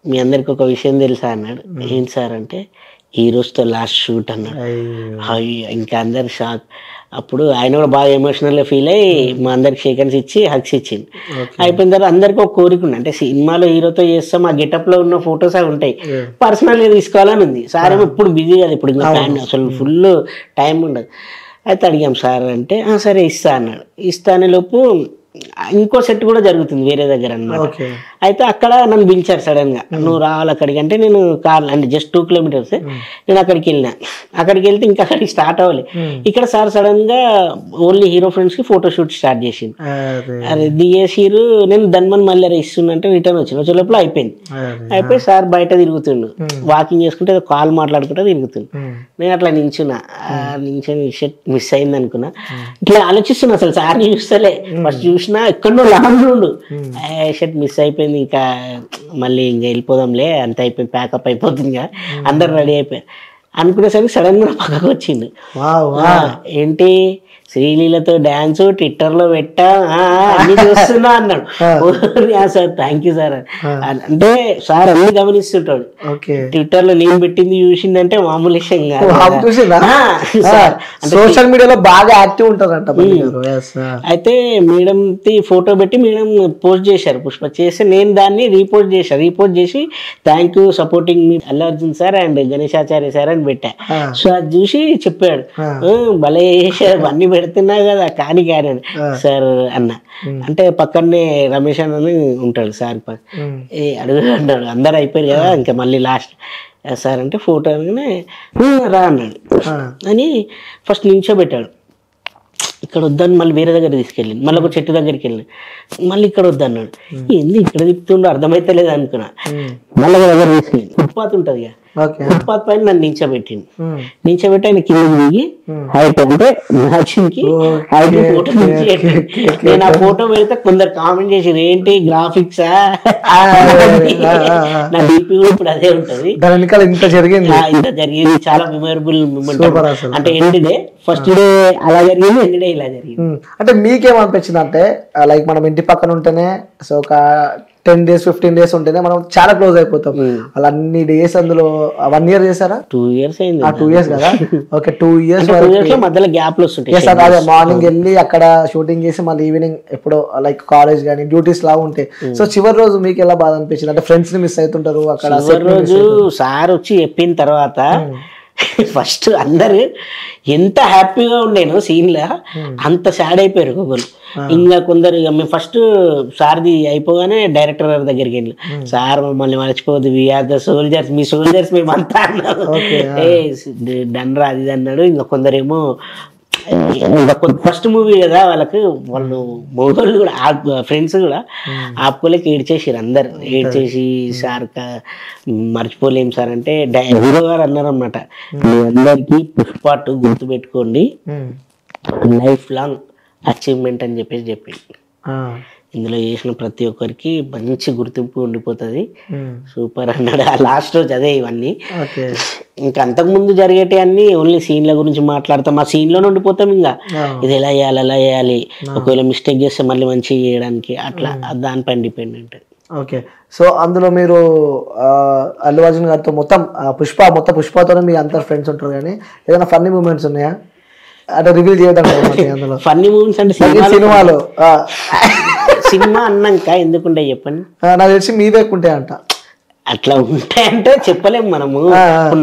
మీ అందరికి ఒక విషయం తెలుసా అన్నాడు. ఏంటి సార్ అంటే హీరోస్తో లాస్ట్ షూట్ అన్నాడు. ఇంకా అందరు షాక్. అప్పుడు ఆయన కూడా బాగా ఎమోషనల్గా ఫీల్ అయ్యి మా అందరికి షేకన్స్ ఇచ్చి హగ్స్ ఇచ్చింది. అయిపోయిన తర్వాత అందరికి ఒక కోరిక ఉంది, అంటే సినిమాలో హీరోతో చేస్తాం ఆ గెటప్ లో ఉన్న ఫొటోస్ అవి ఉంటాయి, పర్సనల్ గా తీసుకోవాలని ఉంది. సార్ ఏమో ఇప్పుడు బిజీ కదా, ఇప్పుడు ఇంకా టైం అసలు ఫుల్ టైం ఉండదు. అయితే అడిగాం సార్ అంటే సరే ఇస్తా అన్నాడు. ఇస్తా అనే లోపు ఇంకో సెట్ కూడా జరుగుతుంది వేరే దగ్గర అన్నమాట. అయితే అక్కడ నన్ను పిలిచారు సడన్ గా, నువ్వు రావాలి అక్కడికి. అంటే నేను కార్ అంటే జస్ట్ 2 కిలోమీటర్స్, నేను అక్కడికి వెళ్ళినా. అక్కడికి వెళ్తే ఇంకా అక్కడికి స్టార్ట్ అవ్వాలి. ఇక్కడ సార్ సడన్ గా ఓన్లీ హీరో ఫ్రెండ్స్ కి ఫోటో షూట్ స్టార్ట్ చేసింది. అరే దిగేసిరు, నేను ధన్మన్ మళ్ళీ ఇస్తున్నంటే రిటర్న్ వచ్చే లోపల అయిపోయింది. అయిపోయి సార్ బయట తిరుగుతుండు, వాకింగ్ చేసుకుంటే కాల్ మాట్లాడుకుంటే తిరుగుతుండు. నేను అట్లా నించున్నా, షర్ట్ మిస్ అయింది అనుకున్నా. ఇట్లా ఆలోచిస్తున్నా, అసలు సార్ని చూస్తలే. ఫస్ట్ చూసినా ఎక్కడో లాంగ్ ఉండు, షర్ట్ మిస్ అయిపోయింది, ఇంకా మళ్ళీ ఇంకా వెళ్ళిపోదాంలే, అంత అయిపోయింది, ప్యాకప్ అయిపోతుంది కదా, అందరు రెడీ అయిపోయారు అనుకునేసరికి సడన్ గా పక్కకు వచ్చింది. ఏంటి శ్రీలీలతో డాన్స్ ట్విట్టర్ లో పెట్టా అన్ని చూస్తున్నా అన్నాడు. సార్ థ్యాంక్ యూ సార్ అంటే సార్ అన్ని గమనిస్తుంటాడు. ట్విట్టర్ లో నేను పెట్టింది చూసిందంటే మామూలు విషయం కాదు. సోషల్ మీడియాలో బాగా యాక్టివ్ ఉంటారంట. అయితే మేడం ఫోటో పెట్టి మేడం పోస్ట్ చేశారు పుష్ప, చేసి నేను దాన్ని రీపోస్ట్ చేసి thank you supporting me Allu Arjun sir and Ganeshacharya sir అని పెట్టా. సో అది చూసి చెప్పాడు, భలే చేశారు అన్ని పెడుతున్నా కదా కానీ సార్ అన్న. అంటే పక్కనే రమేష్ అన్న ఉంటాడు సార్, అడుగు అన్నాడు. అందరు అయిపోయారు కదా, ఇంకా మళ్ళీ లాస్ట్ సార్ అంటే ఫోటో అనగానే రా అన్నాడు అని ఫస్ట్ నించోబెట్టాడు. ఇక్కడ వద్దని మళ్ళీ వేరే దగ్గర తీసుకెళ్ళింది, మళ్ళీ ఒక చెట్టు దగ్గరికి వెళ్ళి మళ్ళీ ఇక్కడ వద్దన్నాడు. ఏంది ఇక్కడ తిప్పుతుండో అర్థమైతే లేదు అనుకున్నా. మళ్ళీ దగ్గర తీసుకెళ్ళి ఫుట్పాత్ ఉంటుంది కదా, ఫుట్పాత్ పైన నన్ను నించోబెట్టింది. నించోబెట్టి ఆయన కింద దిగి హైట్ అంటే మ్యాచింగ్కి హైట్ ఫోటో నేను ఆ ఫోటో పెడితే కొందరు కామెంట్ చేసి ఏంటి గ్రాఫిక్సా, నా డిపి కూడా ఇప్పుడు అదే ఉంటది. ఇంత జరిగింది, చాలా మెమరబుల్ మూమెంట్. అంటే ఎండ్ డే ఫస్ట్ డే అలా జరిగింది, ఎండ్ డే ఇలా జరిగింది. అంటే మీకేమనిపించింది అంటే లైక్ మనం ఇంటి పక్కన ఉంటేనే సో ఒక 10 days 15 days ఉంటేనే మనం చాలా క్లోజ్ అయిపోతాం. అలా అన్ని డేస్ అందులో 1 year చేశారా? 2 years అయింది. 2 years కదా, ఓకే 2 years మధ్యలో గ్యాప్లు వస్తుంటాయి. అదే మార్నింగ్ వెళ్ళి అక్కడ షూటింగ్ చేసి మళ్ళీ ఈవినింగ్ ఎప్పుడో లైక్ కాలేజ్ కానీ డ్యూటీస్ లా ఉంటాయి. సో చివరి రోజు మీకు ఎలా బాధ అనిపించింది? అంటే ఫ్రెండ్స్ ని మిస్ అవుతుంటారు అక్కడ. చివరి రోజు సార్ వచ్చి చెప్పిన తర్వాత ఫస్ట్ అందరు ఎంత హ్యాపీగా ఉండేను సీన్ లా, అంత సాడ్ అయిపోయారు ఒకరు. ఇంకా కొందరు మేము ఫస్ట్ సార్ది అయిపోగానే డైరెక్టర్ గారి దగ్గరికి వెళ్ళి, సార్ మమ్మల్ని మర్చిపోద్దు, వీఆర్ ద సోల్జర్స్, మీ సోల్జర్స్ మేమంతా అన్నాడు. డన్రా అది అన్నాడు. ఇంకా కొందరేమో ఫస్ట్ మూవీ కదా వాళ్ళకు, వాళ్ళు మొగోళ్ళు కూడా ఫ్రెండ్స్ కూడా ఆపుకోలేక ఏడ్చేసారు అందరు. ఏడ్చేసి సార్ మర్చిపోలేం సార్ అంటే హీరో గారు అన్నారు అన్నమాట, మీ అందరికి పుష్ప 2 గుర్తుపెట్టుకోండి, లైఫ్ లాంగ్ అచీవ్మెంట్ అని చెప్పింది. ఇందులో చేసిన ప్రతి ఒక్కరికి మంచి గుర్తింపు ఉండిపోతుంది, సూపర్ అన్నాడు. ఆ లాస్ట్ రోజు అదే ఇవన్నీ. ఇంకా అంతకు ముందు జరిగేటి అన్ని ఓన్లీ సీన్ల గురించి మాట్లాడతాం, ఆ సీన్ లోనే ఉండిపోతాం. ఇంకా ఇది ఎలా చేయాలి అలా చేయాలి, ఒకవేళ మిస్టేక్ చేస్తే మళ్ళీ మంచిగా చేయడానికి అట్లా దానిపైన డిపెండెంట్. ఓకే, సో అందులో మీరు అల్లు అర్జున్ గారితో మొత్తం పుష్పతోనే మీ అందరు ఫ్రెండ్స్ ఉంటారు, కానీ ఏదైనా ఫన్నీ మూమెంట్స్ ఉన్నాయా? అంటే రివీల్ చేయడం అందులో ఫన్నీ మూమెంట్స్ అంటే సినిమాలో సినిమా అన్నాక ఎందుకుంటాయి చెప్పండి? నాకు తెలిసి మీదే ఉంటాయంట. అట్లా ఉంటాయంటే చెప్పలేము మనము,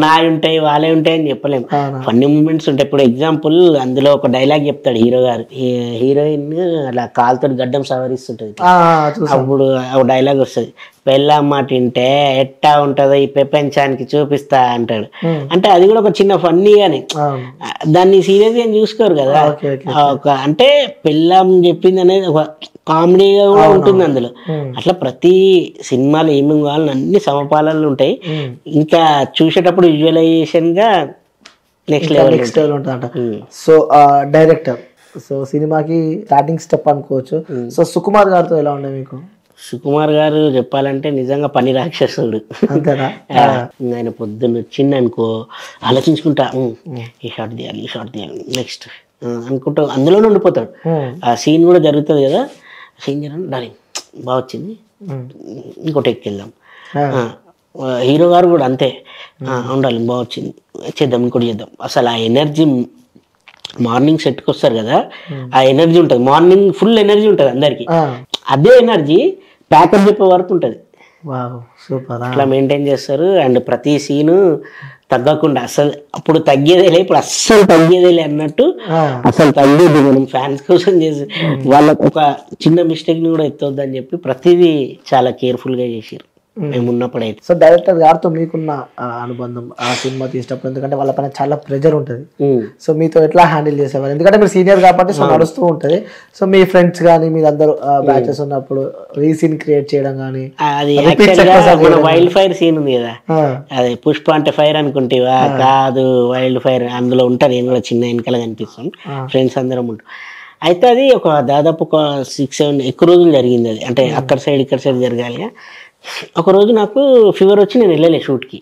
నాయి ఉంటాయి వాళ్ళే ఉంటాయి అని చెప్పలేము. ఫన్నీ మూమెంట్స్ ఉంటాయి. ఇప్పుడు ఎగ్జాంపుల్ అందులో ఒక డైలాగ్ చెప్తాడు హీరో గారు, హీరోయిన్ అలా కాలుతో గడ్డం సవరిస్తుంటది, అప్పుడు ఒక డైలాగ్ వస్తుంది, పెళ్ళాం మాట వింటే ఎట్టా ఉంటుందో ఈ ప్రపంచానికి చూపిస్తా అంటాడు. అంటే అది కూడా ఒక చిన్న ఫన్నీ అని, దాన్ని సీరియస్ గా చూసుకోరు కదా. ఒక అంటే పెళ్ళాం చెప్పింది అనేది ఒక కామెడీగా కూడా ఉంటుంది అందులో. అట్లా ప్రతి సినిమాలో ఏమేమి కావాలని అన్ని సమపాలనలు ఉంటాయి. ఇంకా చూసేటప్పుడు విజువలైజేషన్ గా నెక్స్ట్ లెవెల్ ఉంటుందంట. సో డైరెక్టర్, సో సినిమాకి స్టార్టింగ్ స్టెప్ అనుకోవచ్చు. సో సుకుమార్ గారితో ఎలా ఉండే మీకు? సుకుమార్ గారు చెప్పాలంటే నిజంగా పని రాక్షసుడు. ఆయన పొద్దున్న వచ్చింది అనుకో ఆలోచించుకుంటా, ఈ షార్ట్ తీయాలి ఈ షార్ట్ తీయాలి నెక్స్ట్ అనుకుంటా అందులోనే ఉండిపోతాడు. ఆ సీన్ కూడా జరుగుతుంది కదా, సీన్ చేయడం డార్లింగ్ బాగా వచ్చింది ఇంకో టెక్కి వెళ్దాం. హీరో గారు కూడా అంతే, ఉండాలి బాగా వచ్చింది చేద్దాం ఇంకోటి చేద్దాం. అసలు ఆ ఎనర్జీ మార్నింగ్ సెట్కి వస్తారు కదా, ఆ ఎనర్జీ ఉంటుంది, మార్నింగ్ ఫుల్ ఎనర్జీ ఉంటుంది అందరికి. అదే ఎనర్జీ ప్యాకప్ చెప్పే వరకు ఉంటుంది. అట్లా మెయింటైన్ చేస్తారు. అండ్ ప్రతి సీను తగ్గకుండా అసలు అప్పుడు తగ్గేదేలే, ఇప్పుడు అస్సలు తగ్గేదేలే అన్నట్టు అసలు తగ్గేది. మనం ఫ్యాన్స్ కోసం చేసి వాళ్ళకు ఒక చిన్న మిస్టేక్ ని కూడా ఎత్తవద్దని చెప్పి ప్రతిదీ చాలా కేర్ఫుల్ గా చేసారు మేము ఉన్నప్పుడైతే. సో డైరెక్టర్ గారితో మీకున్న అనుబంధం ఆ సినిమా తీసినప్పుడు, ఎందుకంటే వాళ్ళ పైన చాలా ప్రెజర్ ఉంటుంది, సో మీతో ఎట్లా హ్యాండిల్ చేసేవారు? ఎందుకంటే మీరు సీనియర్ కాబట్టి సో నడుస్తూ ఉంటుంది. సో మీ ఫ్రెండ్స్ కానీ మీరు అందరూ బ్యాచెస్ ఉన్నప్పుడు ఈ సీన్ క్రియేట్ చేయడం కానీ, అది వైల్డ్ ఫైర్ సీన్ ఉంది కదా, అదే పుష్ప అంటే ఫైర్ అనుకుంటేవా, కాదు వైల్డ్ ఫైర్ అందులో ఉంటారు. నేను కూడా చిన్న వెనకాల కనిపిస్తాం, ఫ్రెండ్స్ అందరం ఉంటాం. అయితే అది ఒక దాదాపు ఒక 6-7 ఎక్కువ రోజులు జరిగింది అది. అంటే అక్కడ సైడ్ ఇక్కడ సైడ్ జరగాలి. ఒక రోజు నాకు ఫీవర్ వచ్చి నేను వెళ్ళలే షూట్కి.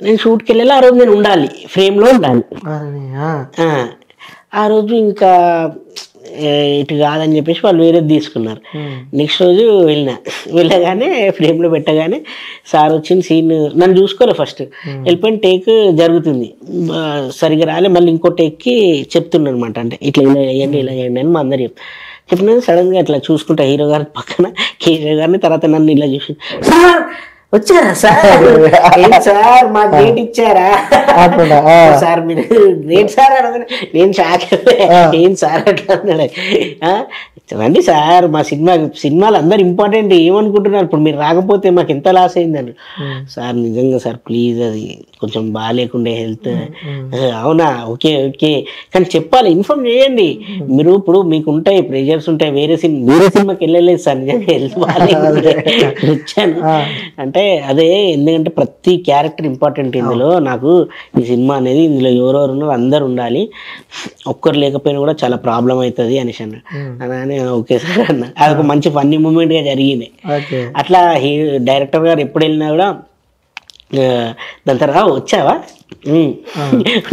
నేను షూట్కి వెళ్ళాలి, ఆ రోజు నేను ఉండాలి, ఫ్రేమ్లో ఉండాలి. ఆ రోజు ఇంకా ఇటు కాదని చెప్పేసి వాళ్ళు వేరేది తీసుకున్నారు. నెక్స్ట్ రోజు వెళ్ళగానే ఫ్రేమ్లో పెట్టగానే సార్ వచ్చిన సీన్ నన్ను చూసుకోలే, ఫస్ట్ వెళ్ళిపోయిన టేక్ జరుగుతుంది సరిగా రాలే, మళ్ళీ ఇంకో టేక్కి చెప్తున్నాను అనమాట. అంటే ఇట్లా ఇలా వేయండి ఇలా వేయండి అని మా అందరు చెప్పిన సడన్గా ఇట్లా చూసుకుంటా హీరో గారి పక్కన హీరో గారిని, తర్వాత నన్ను ఇలా చూసి సార్ వచ్చారా సార్? ఏం సార్ మా గేట్ ఇచ్చారా సార్? మీరు గ్రేట్ సార్ అనగానే నేను షాక్ ఏం సార్ అట్లా అన్నాడు. రండి సార్ మా సినిమాలు అందరు ఇంపార్టెంట్, ఏమనుకుంటున్నారు ఇప్పుడు మీరు రాకపోతే మాకు ఎంత లాస్ అయిందని. సార్ నిజంగా సార్ ప్లీజ్ అది కొంచెం బాగాలేకుండే హెల్త్. అవునా, ఓకే ఓకే, కానీ చెప్పాలి, ఇన్ఫార్మ్ చేయండి. మీరు ఇప్పుడు మీకు ఉంటాయి ప్రెషర్స్ ఉంటాయి, వేరే సినిమాకి వెళ్ళలేదు సార్, నిజంగా హెల్త్ బాగాలేకుండే వచ్చాను అంటే అదే. ఎందుకంటే ప్రతి క్యారెక్టర్ ఇంపార్టెంట్ ఇందులో. నాకు ఈ సినిమా అనేది ఇందులో ఎవరెవరు ఉన్నారు అందరు ఉండాలి, ఒక్కరు లేకపోయినా కూడా చాలా ప్రాబ్లం అవుతుంది అనేసి అన్నాడు. అలానే ఓకే సార్ అన్న. అదొక మంచి ఫన్నీ మూమెంట్ గా జరిగింది. అట్లా డైరెక్టర్ గారు ఎప్పుడు వెళ్ళినా కూడా దాని తర్వాత వచ్చావా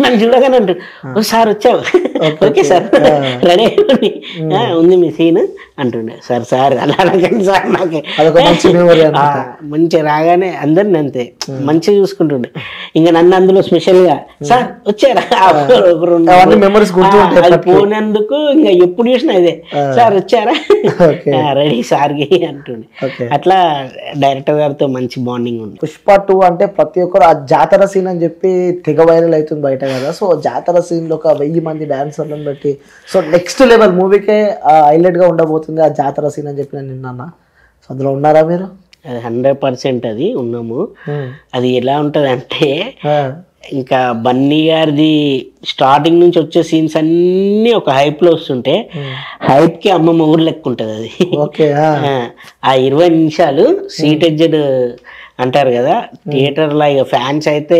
నన్ను చూడగానే అంటారు, సార్ వచ్చావు, ఓకే సార్ రెడీ ఉంది మీ సీన్ అంటుండే. సార్ సార్ అలా అనకండి సార్, నాకు మంచిగా రాగానే అందరిని అంతే మంచిగా చూసుకుంటుండే. ఇంకా నన్ను అందులో స్పెషల్ గా సార్ వచ్చారా అది పోయినందుకు ఇంకా ఎప్పుడు చూసినా ఇదే, సార్ వచ్చారా రెడీ సార్కి అంటుండే. అట్లా డైరెక్టర్ గారితో మంచి బాండింగ్ ఉంది. పుష్ప 2 అంటే ప్రతి ఒక్కరు ఆ జాతర సీన్ అని చెప్పి తెగ వైరల్ అవుతుంది బయట కదా. సో జాతర సీన్ లో ఒక 1000 మంది డాన్సర్లను బట్టి సో నెక్స్ట్ లెవెల్ మూవీకే హైలైట్ గా ఉండబోతుంది ఆ జాతర సీన్ అని చెప్పి నేను నిన్న. సో అందులో ఉన్నారా మీరు? అది 100% అది ఉన్నాము. అది ఎలా ఉంటది అంటే ఇంకా బన్నీ గారిది స్టార్టింగ్ నుంచి వచ్చే సీన్స్ అన్ని ఒక హైప్ లో వస్తుంటే హైప్ కి అమ్మమ్మ ఊరు లెక్క ఉంటది అది. ఆ 20 నిమిషాలు సీట్ ఎడ్జెడ్ అంటారు కదా థియేటర్ లా, ఇక ఫ్యాన్స్ అయితే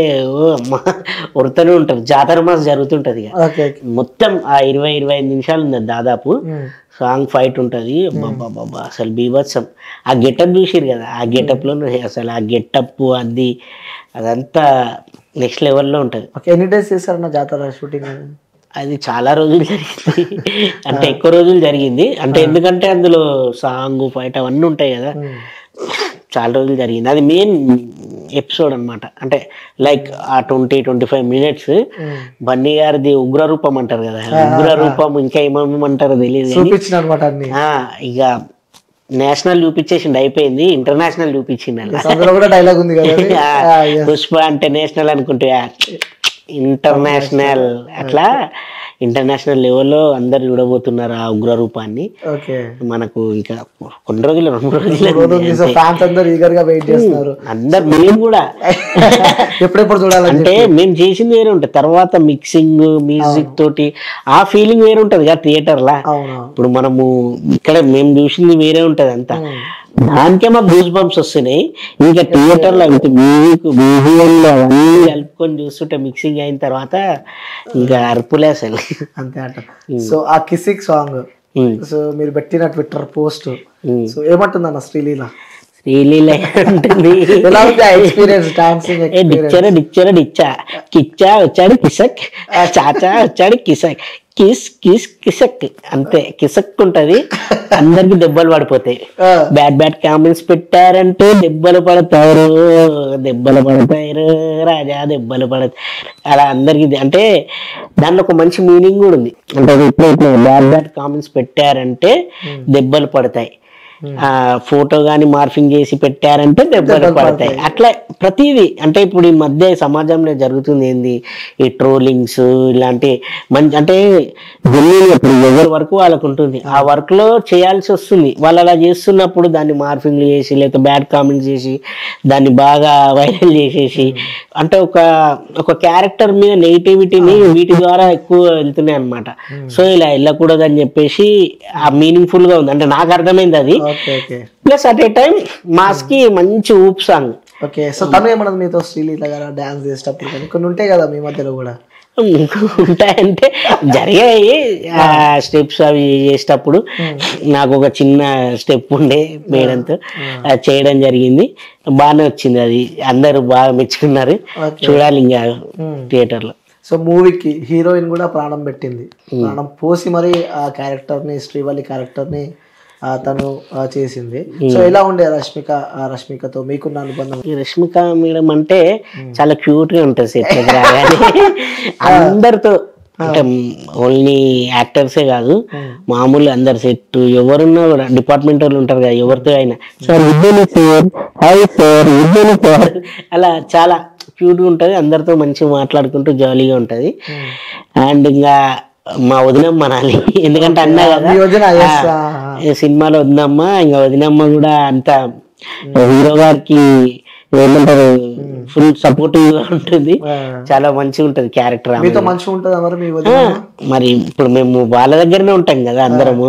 ఉడతనే ఉంటారు. జాతర మాస్ జరుగుతుంటది ఇక మొత్తం ఆ 20-25 నిమిషాలు ఉంది దాదాపు. సాంగ్ ఫైట్ ఉంటది, బాబా అసలు బీభత్సం. ఆ గెటప్ చూసిరు కదా, ఆ గెటప్ లో అసలు ఆ గెటప్ అది అదంతా నెక్స్ట్ లెవెల్లో ఉంటది. ఎన్ని డేస్ చేశారు జాతర షూటింగ్? అది చాలా రోజులు జరిగింది, అంటే ఎక్కువ రోజులు జరిగింది. అంటే ఎందుకంటే అందులో సాంగ్ ఫైట్ అవన్నీ ఉంటాయి కదా, చాలా రోజులు జరిగింది. అది మెయిన్ ఎపిసోడ్ అనమాట. అంటే లైక్ ఆ 20-25 మినిట్స్ బన్నీ గారిది ఉగ్ర రూపం అంటారు కదా, ఉగ్ర రూపం ఇంకా ఏమేమంటారో తెలియదు. ఇక నేషనల్ చూపించేసిండు, అయిపోయింది. ఇంటర్నేషనల్ చూపించింది. పుష్ప అంటే నేషనల్ అనుకుంటే ఇంటర్నేషనల్, అట్లా ఇంటర్నేషనల్ లెవెల్లో అందరు చూడబోతున్నారు ఆ ఉగ్ర రూపాన్ని. మనకు ఇంకా కొన్ని రోజులు 2-3 రోజులు అందరు మేము కూడా ఎప్పుడెప్పుడు చూడాలి అంటే మేము చేసింది వేరే ఉంటుంది. తర్వాత మిక్సింగ్ మ్యూజిక్ తోటి ఆ ఫీలింగ్ వేరే ఉంటది కదా థియేటర్ లా. ఇప్పుడు మనము ఇక్కడ మేము చూసింది వేరే ఉంటది అంతా, దానికే మాకు గూస్ బంప్స్ వస్తున్నాయి. ఇంకా థియేటర్ లో మ్యూజిక్ అవన్నీ కలుపుకొని చూస్తుంటే మిక్సింగ్ అయిన తర్వాత ఇంకా అరుపులే అసలు అంతే అంట. సో ఆ కిసిక్ సాంగ్ సో మీరు పెట్టిన ట్విట్టర్ పోస్ట్ సో ఏమంటుంది అన్న శ్రీలీల? శ్రీలీల ఉంటుంది డిచ్చా కిచ్చా వచ్చాడు కిసక్, చాచా వచ్చాడు కిసక్, కిస్ కిస్ కిసక్, అంతే కిసక్ ఉంటది. అందరికి దెబ్బలు పడిపోతాయి. బ్యాడ్ కామెంట్స్ పెట్టారంటే దెబ్బలు పడతారు రాజా దెబ్బలు పడతాయి. అలా అందరికి అంటే దాంట్లో ఒక మంచి మీనింగ్ కూడా ఉంది. అంటే ఇప్పుడు బ్యాడ్ కామెంట్స్ పెట్టారంటే దెబ్బలు పడతాయి, ఆ ఫోటో గాని మార్ఫింగ్ చేసి పెట్టారంటే దెబ్బలు పడతాయి. అట్లా ప్రతిదీ అంటే ఇప్పుడు ఈ మధ్య సమాజంలో జరుగుతుంది ఏంది ఈ ట్రోలింగ్స్ ఇలాంటి మంచి అంటే ఇప్పుడు ఎవరి వర్క్ వాళ్ళకు ఉంటుంది, ఆ వర్క్ లో చేయాల్సి వస్తుంది. వాళ్ళు అలా చేస్తున్నప్పుడు దాన్ని మార్ఫింగ్లు చేసి లేకపోతే బ్యాడ్ కామెంట్స్ చేసి దాన్ని బాగా వైరల్ చేసేసి అంటే ఒక క్యారెక్టర్ మీద నెగిటివిటీని వీటి ద్వారా ఎక్కువ వెళ్తున్నాయి అనమాట. సో ఇలా వెళ్ళకూడదని చెప్పేసి ఆ మీనింగ్ఫుల్ గా ఉంది. అంటే నాకు అర్థమైంది అది. Plus at a time mass కి మంచి ఊప్ సాంగ్. ఓకే, సో తను ఏమన్నది మీతో శ్రీలీల గారు డాన్స్ చేసేటప్పుడు? కొన్ని ఉంటాయి కదా మీ మధ్యలో కూడా. ఉంటాయంటే జరిగాయి ఆ స్టెప్స్ అవి చేసేటప్పుడు. నాకు ఒక చిన్న స్టెప్ ఉండే మేడంతో అది చేయడం జరిగింది, బాగానే వచ్చింది. అది అందరూ బాగా మెచ్చుకున్నారు. చూడాలి ఇంకా థియేటర్ లో. సో మూవీకి హీరోయిన్ కూడా ప్రాణం పెట్టింది, ప్రాణం పోసి మరి ఆ క్యారెక్టర్ ని శ్రీవల్లి క్యారెక్టర్ ని తను చేసింది. సో ఎలా ఉండే రష్మికతో మీకున్న అనుబంధం? రష్మిక మేడం అంటే చాలా క్యూట్ గా ఉంటుంది సెట్ రాగానే అందరితో అంటే ఓన్లీ యాక్టర్సే కాదు, మామూలు అందరు సెట్ ఎవరున్నా కూడా డిపార్ట్మెంట్ వాళ్ళు ఉంటారు కదా, ఎవరితో అయినా సార్ విద్యని సార్, హాయ్ సార్ విద్యని సార్, అలా చాలా క్యూట్గా ఉంటుంది. అందరితో మంచిగా మాట్లాడుకుంటూ జాలీగా ఉంటుంది. అండ్ ఇంకా మా వదినమ్మ అనాలి, ఎందుకంటే అన్నా కదా సినిమాలో వదినమ్మ, ఇంకా వదినమ్మ కూడా అంత హీరో గారికి ఏమంటారు ఫుల్ సపోర్టివ్ గా ఉంటుంది, చాలా మంచిగా ఉంటది క్యారెక్టర్. మరి ఇప్పుడు మేము వాళ్ళ దగ్గరనే ఉంటాం కదా అందరము,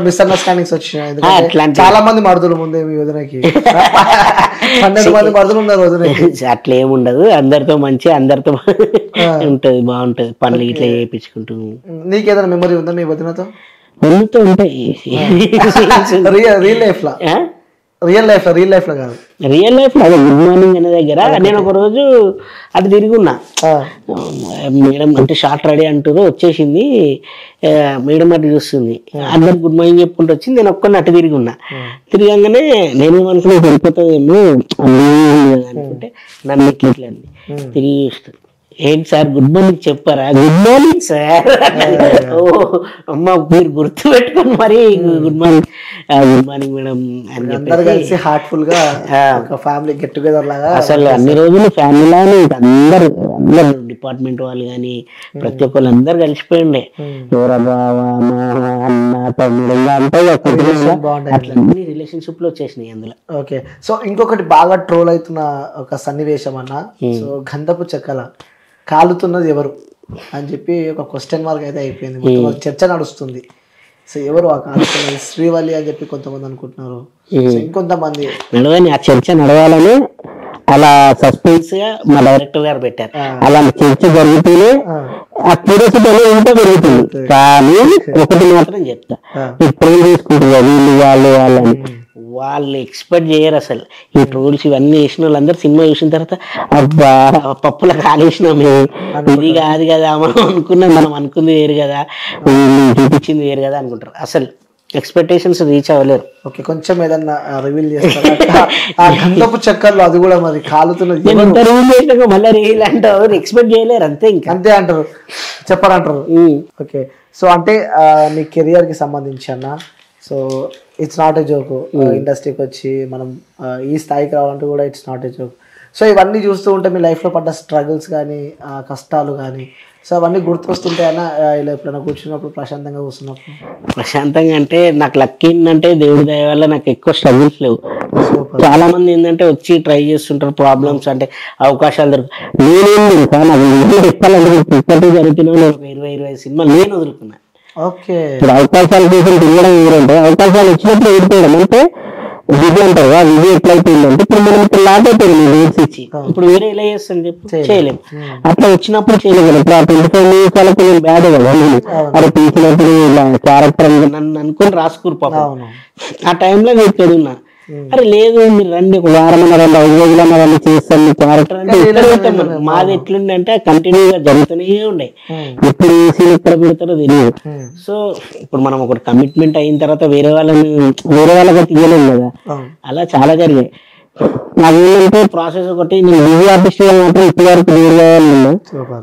మిస్అండర్స్టాండింగ్స్ వచ్చినాయి, చాలా మంది మరుదులు ముందే మీ వదినకి 12 మంది మరుదులు ఉన్నారు వదినకి. అట్లా ఏముండదు, అందరితో మంచి అందరితో ఉంటది, బాగుంటది, పనులు ఇట్లా చేయించుకుంటూ. నీకేదైనా మెమరీ ఉందా మీ వదినతో? వదినతో ఉంటాయి రియల్ లైఫ్ లో, రియల్ లైఫ్ లో కాదు, రియల్ లైఫ్ లో. గుడ్ మార్నింగ్ అనే దగ్గర నేను ఒక రోజు అటు తిరిగి ఉన్నా, మేడం అంటే షార్ట్ రెడీ అంటారు, వచ్చేసింది మేడం అటు చూస్తుంది, అందరు గుడ్ మార్నింగ్ చెప్పుకుంటూ వచ్చింది, నేను ఒక్కరిని అటు తిరిగి ఉన్నా. తిరిగానే నేనేమనుకున్నా సరిపోతుందేమో అనుకుంటే నన్ను ఇట్లా తిరిగి చూస్తుంది, ఏంటి సార్ గుడ్ మార్నింగ్ చెప్పారా? Good morning sir. ఓ అమ్మ మీరు గుర్తు పెట్టుకోండి మరి, good morning good morning madam అని చెప్పేసి హార్ట్ఫుల్ గా ఫ్యామిలీ గెట్ టుగెదర్ లాగా. అసలు అన్ని రోజులు ఫ్యామిలీలానే అందరు డిపార్ట్మెంట్ వాళ్ళు కానీ ప్రతి ఒక్కళ్ళు అందరు కలిసిపోయిండే, బావ మామ అన్న తమ్ముడు అంటే అన్ని రిలేషన్షిప్ లో వచ్చేసినాయి అందులో. ఓకే, సో ఇంకొకటి బాగా ట్రోల్ అవుతున్న ఒక సన్నివేశం అన్న, సో గంధపు చెక్కల కాలుతున్నది ఎవరు అని చెప్పి ఒక క్వశ్చన్ మార్క్ అయితే అయిపోయింది, మొత్తం చర్చ నడుస్తుంది. సో ఎవరు ఆ కాలుతున్నది? శ్రీవల్లి అని చెప్పి కొంతమంది అనుకుంటున్నారు, ఇంకొంతమంది నడవని ఆ చర్చ నడవాలని అలా సస్పెన్స్ గా మా డైరెక్టర్ గారు పెట్టారు. అలా చర్చ జరుగుతూనే ఆ క్యూరియాసిటీ అనేది ఇంకా పెరుగుతుంది. కానీ ఒకటి మాత్రం చెప్తా, ఇప్పుడు తీసుకుంటారు వీళ్ళు వాళ్ళు వాళ్ళని, వాళ్ళు ఎక్స్పెక్ట్ చేయరు అసలు. ఈ ట్రోల్స్ ఇవన్నీ వేసిన వాళ్ళందరూ సినిమా చూసిన తర్వాత అబ్బా పప్పుల కాలేసినాం మేము, ఇది కాదు కదా మనం అనుకున్నాం, మనం అనుకుంది వేరు కదా, చూపించింది వేరు కదా అనుకుంటారు. అసలు ఎక్స్పెక్టేషన్స్ రీచ్ అవ్వలేరు. ఓకే, కొంచెం ఏదన్నా రివీల్ చేస్తారా ఆ గంధపు చక్కర్లు? అది కూడా మరి కాలుతున్నది మళ్ళీ రీల్ అంటారు, ఎక్స్పెక్ట్ చేయలేరు, అంతే ఇంకా అంతే అంటారు, చెప్పరంటారు. ఓకే, సో అంటే నీ కెరియర్ కి సంబంధించి అన్న, so it's not a joke, ఇండస్ట్రీకి వచ్చి మనం ఈ స్థాయికి రావాలంటే కూడా it's not a joke. So ఇవన్నీ చూస్తూ ఉంటే మీ లైఫ్లో పడ్డ స్ట్రగుల్స్ కానీ కష్టాలు కానీ, సో అవన్నీ గుర్తుకొస్తుంటాయన్నా ఇలా ఎప్పుడైనా కూర్చున్నప్పుడు, ప్రశాంతంగా కూర్చున్నప్పుడు? ప్రశాంతంగా అంటే నాకు లక్కీ ఏంటంటే దేవుడి దయ వల్ల నాకు ఎక్కువ స్ట్రగుల్స్ లేవు. చాలా మంది ఏంటంటే వచ్చి ట్రై చేస్తుంటారు, ప్రాబ్లమ్స్ అంటే అవకాశాలు నేనేం చెప్పాలంటే జరుగుతున్నా 20 సినిమాలు నేను వదులుకున్నా. ఓకే, ఇప్పుడు అవకాశాల కోసం తిరగడం ఏంటంటే అవకాశాలు వచ్చినప్పుడు ఎదుర్కోవడం అంటే విధి అంటారు. ఆ విధి ఎట్లయిపోయిందంటే ఇప్పుడు మనం ఇప్పుడు లాట్ అయిపోయింది రేట్స్ ఇచ్చి, ఇప్పుడు వేరే ఎలా చేస్తాను చెప్పి చేయలేము, అట్లా వచ్చినప్పుడు చేయలేము. ఇప్పుడు ఆ 25 నిమిషాలకు నేను బ్యాడ్ కదా, నేను అది తీసినప్పుడు ఇలా క్యారెక్టర్ నన్ను అనుకుని రాసుకురు పాపం. ఆ టైంలో నేను చదువున్నా, అరే లేదు మీరు రండి ఒక వారం అన్న 2 రోజులన్నా రండి చేస్తాను మీ క్యారెక్టర్ అంటే. మాది ఎట్లుండే కంటిన్యూగా జరుగుతూనే ఉన్నాయి, ఎప్పుడు ఏ సీన్ ఎక్కడ పెడతారో తెలియదు. సో ఇప్పుడు మనం ఒకటి కమిట్మెంట్ అయిన తర్వాత వేరే వాళ్ళగా తీయలేము కదా, అలా చాలా జరిగాయి. నాకు ఏంటంటే ప్రాసెస్ ఒకటి, నేను మూవీ ఆర్టిస్ట్ గా మాత్రం ఇప్పటి వరకు నేర్చుకోవాలన్నా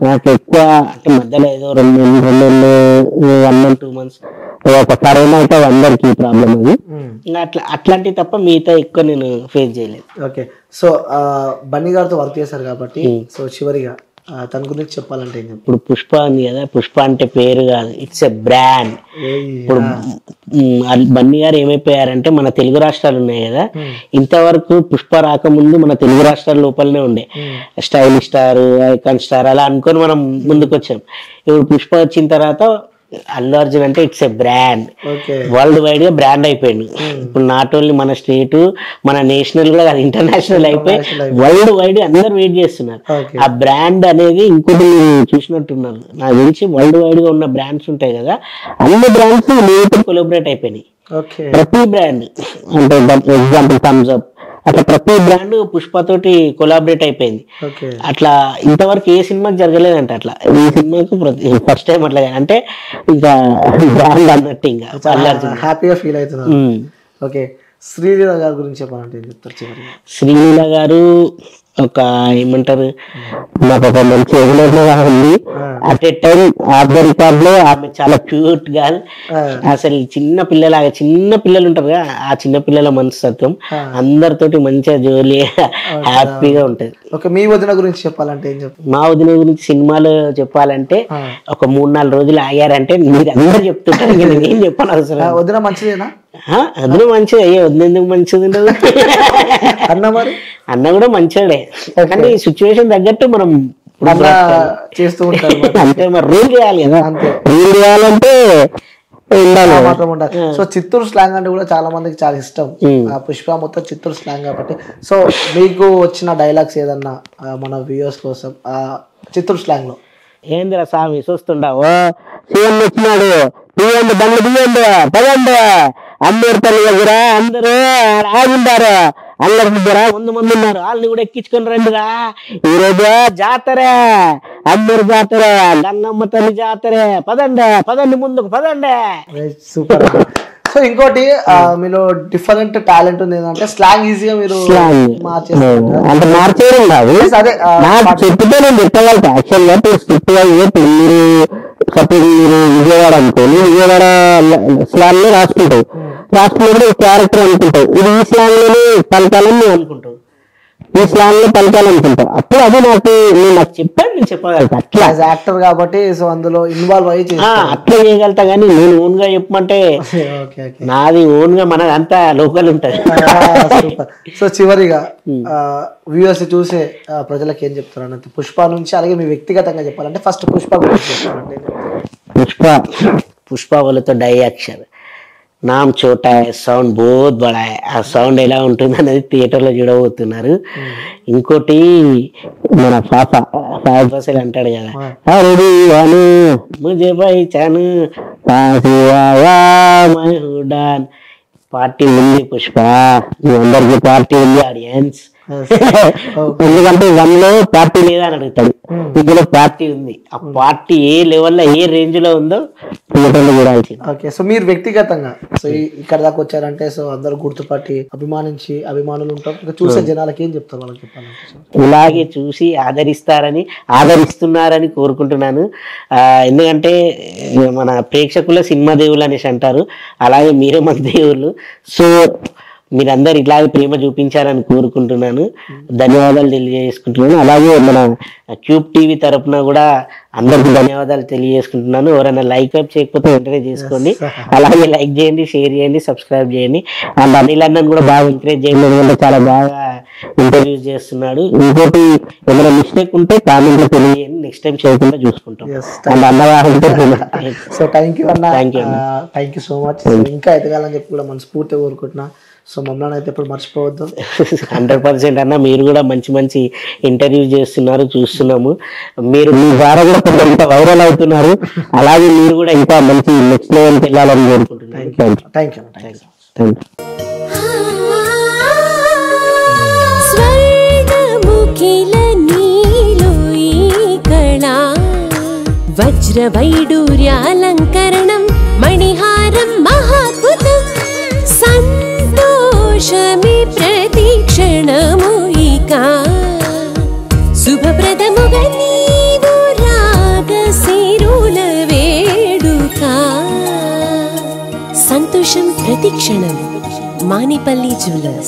నాకు ఎక్కువ అంటే మధ్యలో ఏదో 2 నెలలు 1 month 2 months ఒక కరోనా అయితే అందరికి ప్రాబ్లం అది, ఇంకా అట్లాంటివి తప్ప మిగతా ఎక్కువ నేను ఫేస్ చేయలేదు. ఓకే, సో బన్నీ గారితో వర్క్ చేశారు కాబట్టి, సో చివరిగా తన గురించి చెప్పాలంటే ఇప్పుడు పుష్ప ఉంది కదా, పుష్ప అంటే పేరు కాదు, ఇట్స్ ఎ బ్రాండ్. ఇప్పుడు బన్నీ గారు ఏమైపోయారంటే మన తెలుగు రాష్ట్రాలు ఉన్నాయి కదా, ఇంతవరకు పుష్ప రాకముందు మన తెలుగు రాష్ట్రాల లోపలనే ఉండే స్టైల్ స్టార్, ఐకాన్ స్టార్ అలా అనుకొని మనం ముందుకు వచ్చాం. ఇప్పుడు పుష్ప వచ్చిన తర్వాత అల్లు అర్జున్ అంటే it's a brand, world wide గా బ్రాండ్ అయిపోయింది. ఇప్పుడు నాట్ ఓన్లీ మన స్టేట్, మన నేషనల్ కూడా కాదు, ఇంటర్నేషనల్ అయిపోయి వరల్డ్ వైడ్ అందరు వెయిట్ చేస్తున్నారు. ఆ బ్రాండ్ అనేది ఇంకోటి మీరు చూసినట్టున్నారు, నాకు తెలిసి వరల్డ్ వైడ్ గా ఉన్న బ్రాండ్స్ ఉంటాయి కదా, అన్ని బ్రాండ్స్ మీతో కొలాబరేట్ అయిపోయినాయి. ప్రతి బ్రాండ్ అంటే ఎగ్జాంపుల్ థమ్స్ అప్, అట్లా ప్రతి బ్రాండ్ పుష్ప తోటి కొలాబరేట్ అయిపోయింది. అట్లా ఇంతవరకు ఏ సినిమాకి జరగలేదంట, అట్లా ఈ సినిమాకు ఫస్ట్ టైం అట్లా అంటే ఇంకా బ్రాండ్ అన్నట్టు ఇంకా హ్యాపీగా ఫీల్ అవుతున్నారు. ఓకే, శ్రీలీల గారి గురించి చెప్పాలంటే ఏం చెప్తారు? శ్రీలీల గారు ఒక ఏమంటారు నాకు ఒక మంచి ఎగ్జాంపుల్ ఉంది. At a time after record లో ఆమె చాలా క్యూట్ గా అసలు చిన్న పిల్లలు ఉంటారు కదా, ఆ చిన్న పిల్లల మనస్తత్వం అందరితోటి మంచిగా జోలి హ్యాపీగా ఉంటది. మీ వదిన గురించి చెప్పాలంటే ఏం చెప్తారు? మా వదిన గురించి సినిమాలో చెప్పాలంటే ఒక 3-4 రోజులు ఆగారంటే మీరు అందరు చెప్తుంటారు, నేనేం చెప్పాను అవసరం. వదిన మంచిదేనా? వదిన మంచిది. అయ్యే వదిన ఎందుకు మంచిది ఉండదు? అన్న కూడా మంచిదే, కానీ సిచ్యువేషన్ తగ్గట్టు మనం చేస్తూ ఉంటారు. అంటే మరి రూల్ చేయాలి కదా, రూల్ చేయాలంటే మాత్రం ఉండాలి. సో చిత్తూరు స్లాంగ్ అంటే కూడా చాలా మందికి చాలా ఇష్టం. పుష్ప మొత్తం చిత్తూరు స్లాంగ్ కాబట్టి, సో మీకు వచ్చిన డైలాగ్స్ ఏదన్నా మన వ్యూవర్స్ కోసం చిత్తూరు స్లాంగ్ లో. ఏందిరా స్వామి చూస్తుండవు, సీఎం వచ్చినాడు, తీయండి బండ్లు తీయండి, పదండి, అమ్మేరు తల్లి దగ్గర అందరూ ఆగుంటారు, అందరి దగ్గర ముందు ఉన్నారు, వాళ్ళని కూడా ఎక్కించుకొని రండిరా, ఈ రోజు జాతర, అమ్మేరు జాతర, గంగమ్మ తల్లి జాతర, పదండి ముందుకు పదండి. సూపర్. సో ఇంకోటి మీలో డిఫరెంట్ టాలెంట్ ఉంది ఏంటంటే స్లాంగ్ ఈజీగా మీరు అంటే మార్చేయడం కాదు, చెప్తే నేను చెప్పగలుగుతా. యాక్చువల్గా స్క్రిప్ట్ మీరు సపోజ్ మీరు విజయవాడ అనుకోని విజయవాడ స్లాంగ్ లో రాసుకున్నప్పుడు క్యారెక్టర్ అనుకుంటావు, ఇది ఈ స్లాంగ్ లోనే పలకాలని నువ్వు అనుకుంటావు, ఈ స్లాంగ్ లో పలకాలనుకుంటావు, అప్పుడు అది నాకు చెప్పాను, నేను చెప్పగలుగుతా. అట్లా యాక్టర్ కాబట్టి సో అందులో ఇన్వాల్వ్ అయ్యి అట్లా చేయగలుగుతా, కానీ నేను ఓన్ గా చెప్పమంటే నాది ఓన్ గా మనది అంతా లోకల్ ఉంటది. సో చివరిగా వ్యూవర్స్ చూసే ప్రజలకు ఏం చెప్తారు అన్నది పుష్ప నుంచి, అలాగే మీ వ్యక్తిగతంగా చెప్పాలంటే ఫస్ట్ పుష్ప గురించి చెప్పాలంటే? పుష్ప వాళ్ళతో డై అక్షర్ నామ్ చోటా సౌండ్ బోత్ బడా, ఆ సౌండ్ ఎలా ఉంటుంది అనేది థియేటర్లో చూడబోతున్నారు. ఇంకోటి మన ఫాసల్ అంటాడు కదా, ముజే భాయ్ చాను పార్టీ ఉంది పుష్ప, మీ అందరికి పార్టీ ఉంది ఆడియన్స్. ఎందుకంటే 1 లో పార్టీ లేదా అని అడుగుతాడు, ఇందులో పార్టీ ఉంది. ఆ పార్టీ ఏ లెవెల్లో ఏ రేంజ్ లో ఉందో చూడాల్సింది. ఓకే, సో మీరు వ్యక్తిగతంగా సో ఇక్కడ దాకా వచ్చారంటే సో అందరూ గుర్తుపట్టి అభిమానులు ఉంటారు, చూసే జనాలకి ఏం చెప్తారు వాళ్ళకి చెప్పాలంటే? ఇలాగే చూసి ఆదరిస్తున్నారని కోరుకుంటున్నాను. ఎందుకంటే మన ప్రేక్షకుల సినిమా దేవుళ్ళు అనేసి అంటారు, అలాగే మీరే మన దేవుళ్ళు. సో మీరందరు ఇలాగే ప్రేమ చూపించారని కోరుకుంటున్నాను, ధన్యవాదాలు తెలియజేసుకుంటున్నాను. అలాగే మన క్యూబ్ టీవీ తరఫున కూడా అందరికి ధన్యవాదాలు తెలియజేసుకుంటున్నాను. ఎవరైనా లైక్ అప్ చేయకపోతే వెంటనే చేసుకోండి, అలాగే లైక్ చేయండి, షేర్ చేయండి, సబ్స్క్రైబ్ చేయండి. అండ్ అనిల్ అన్నను కూడా బాగా ఎంకరేజ్ చేయండి, ఎందుకంటే చాలా బాగా ఇంటర్వ్యూస్ చేస్తున్నాడు. ఇంకోటి ఏమైనా మిస్టేక్ ఉంటే కామెంట్ లో తెలియజేయండి, నెక్స్ట్ టైం చేయకుండా చూసుకుంటాం. అండ్ అన్నవాళ్ళతో so thank you so much. ఇంకా ఎదగాలని చెప్పి కూడా మనస్ఫూర్తిగా కోరుకుంటున్నా. సో మమ్మల్ని అయితే ఇప్పుడు మర్చిపోవద్దు. 100% అన్న, మీరు కూడా మంచి ఇంటర్వ్యూ చేస్తున్నారు, చూస్తున్నాము. మీరు మీ ద్వారా కూడా కొంత వైరల్ అవుతున్నారు, అలాగే మీరు కూడా ఇంకా మంచి నెక్స్ట్ లెవెల్కి వెళ్ళాలని కోరుకుంటున్నాను. Thank you. వజ్రవైడూర్యాలంకరణం మణిహారం మహాద్భుతం సంతోషమే ప్రతిక్షణము ఇక శుభప్రదముగా నీవు రాగసిరుల వేడుక సంతోషం ప్రతిక్షణం మానిపల్లి జ్యువెలర్స్.